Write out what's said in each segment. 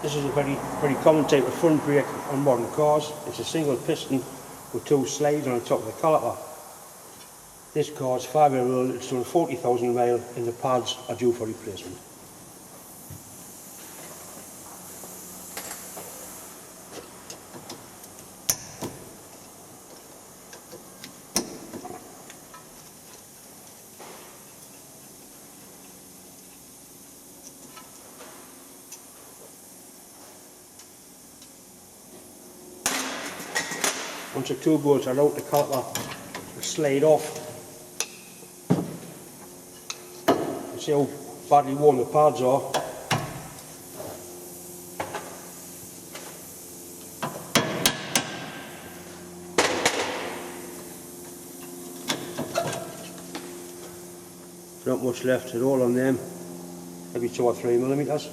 This is a very common type of front brake on modern cars. It's a single piston with two slides on the top of the caliper. This car is 5 years old, it's done 40,000 miles and the pads are due for replacement. Once the two bolts are out, the caliper will slide off. You see how badly worn the pads are. There's not much left at all on them, maybe 2 or 3 millimeters.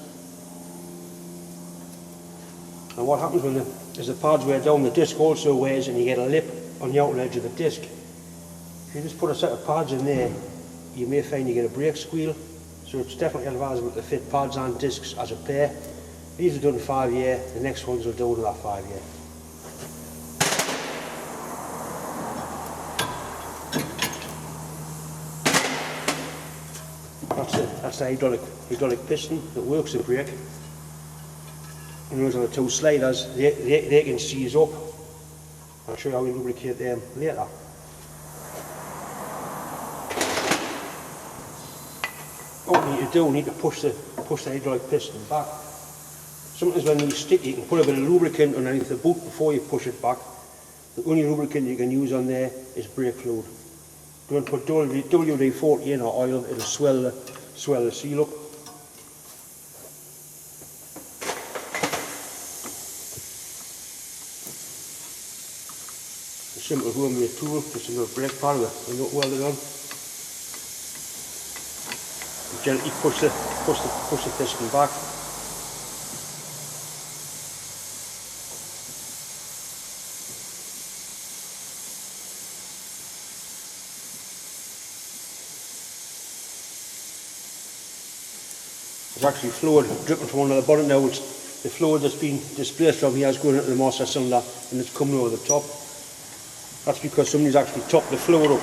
And what happens when as the pads wear down, the disc also wears and you get a lip on the outer edge of the disc. If you just put a set of pads in there, you may find you get a brake squeal, so it's definitely advisable to fit pads and discs as a pair. These are done 5 years, the next ones will do another 5 years. That's the hydraulic piston that works the brake. And those are the two sliders, they can seize up. I'll show you how we lubricate them later. What we need to do, we need to push the hydraulic piston back. Sometimes when you stick, you can put a bit of lubricant underneath the boot before you push it back. The only lubricant you can use on there is brake fluid. Don't put WD-40 in or oil, it'll swell the seal up. A simple homemade tool, just a little brake pad with a nut welded on. You gently push the piston back. There's actually fluid dripping from under the bonnet now. It's the fluid that's been displaced from here is going into the master cylinder and it's coming over the top. That's because somebody's actually topped the fluid up.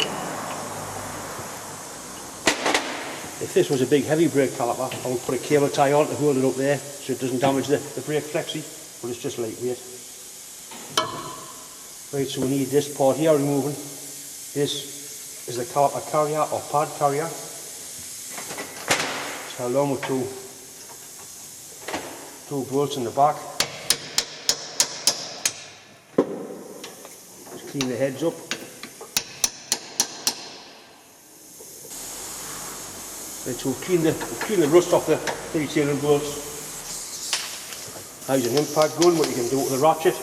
If this was a big heavy brake caliper, I would put a cable tie on to hold it up there so it doesn't damage the brake flexi, but it's just lightweight. Right, so we need this part here removing. This is the caliper carrier or pad carrier. So along with two bolts in the back. Just clean the heads up. Right, so we'll clean the rust off the retaining bolts. How's an impact gun, what you can do with the ratchet.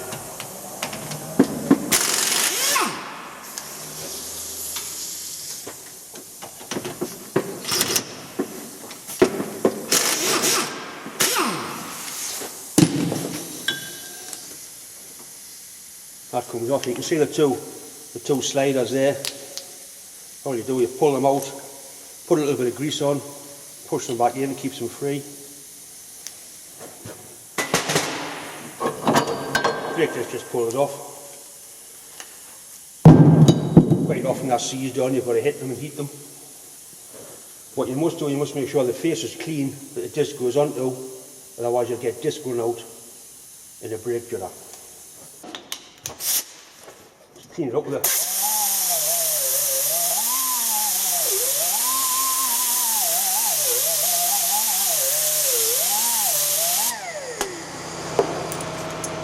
That comes off. You can see the two sliders there. All you do, you pull them out, put a little bit of grease on, push them back in, keeps them free. Brake disc just pull it off. Quite often that's seized on, you've got to hit them and heat them. What you must do, you must make sure the face is clean that the disc goes onto, otherwise you'll get disc run out in the brake judder. Clean it up with it.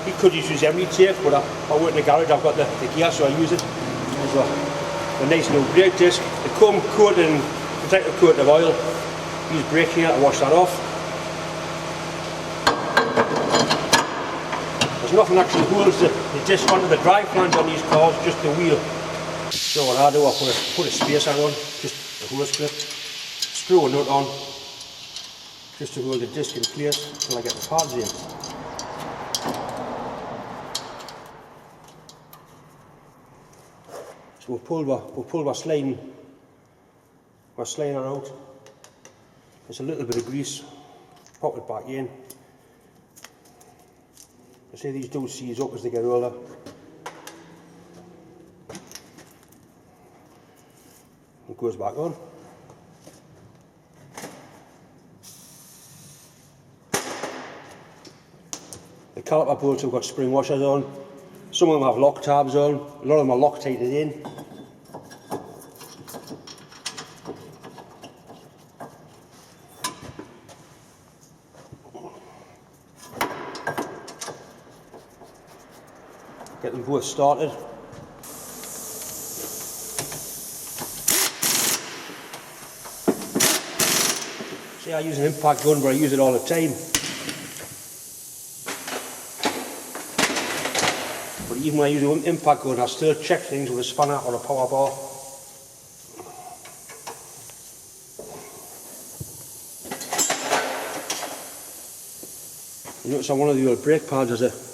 You could use every tape, but I work in the garage, I've got the gear, so I use it. There's a nice new brake disc. They come coated in protective coat of oil. Use brake cleaner to wash that off. There's nothing actually holds the disc onto the drive flange on these cars, just the wheel. So what I do, I put a spacer on, just a hose clip, screw a nut on, just to hold the disc in place until I get the pads in. So we'll pull our slider out. There's a little bit of grease, pop it back in. I say these do seize up as they get older. It goes back on. The caliper bolts have got spring washers on. Some of them have lock tabs on. A lot of them are Loctited in. Get them both started. See, I use an impact gun, but I use it all the time. But even when I use an impact gun, I still check things with a spanner or a power bar. You notice on one of the old brake pads there's a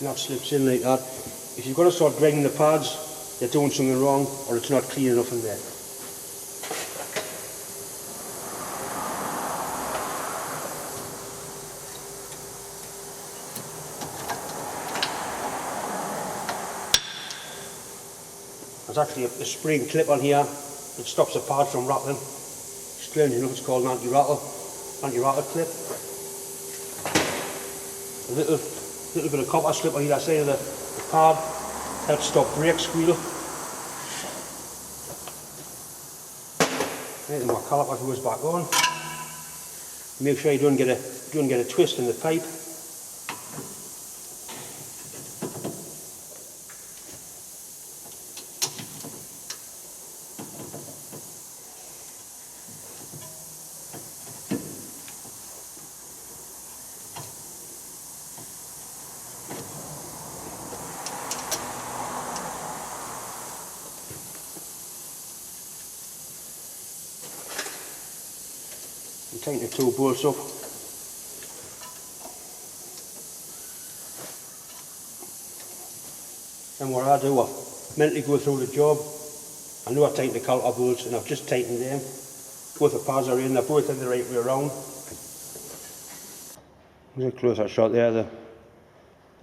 and that slips in like that. If you've got to start grinding the pads, you're doing something wrong or it's not clean enough in there. There's actually a spring clip on here that stops the pad from rattling. Strange enough, it's called an anti-rattle clip. A little bit of copper slip on either side of the pad helps stop brake squeal. Right, my caliper goes back on. Make sure you don't get a twist in the pipe. And tighten the two bolts up. And what I do, I mentally go through the job. I know I tightened the caliper bolts and I've just tightened them. Both the pads are in, they're both in the right way around. Here's a closer shot there, the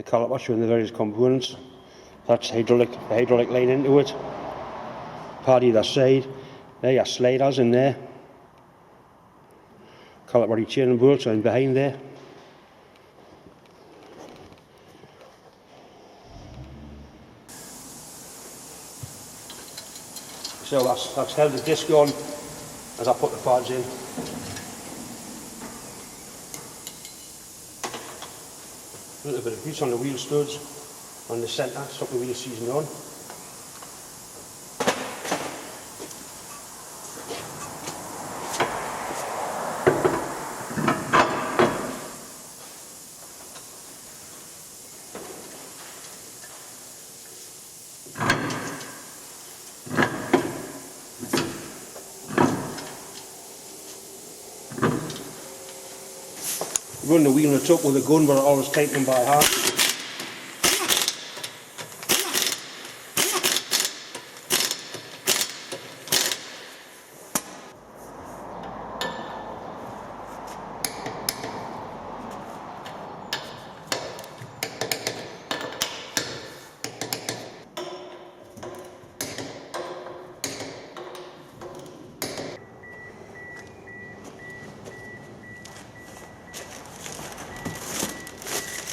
caliper showing the various components. That's the hydraulic line into it. Pad either side. There your sliders in there. Caliper chain and bolts are in behind there. So that's held the disc on as I put the pads in. A little bit of grease on the wheel studs on the centre, stop the wheel seizing on. Run the wheel nuts up with a gun, but I always tighten them by hand.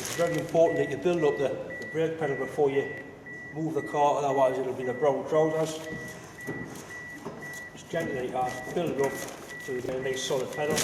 It's very important that you build up the brake pedal before you move the car, otherwise it'll be the brown trousers. Just gently like that, build it up so you get a nice solid pedal.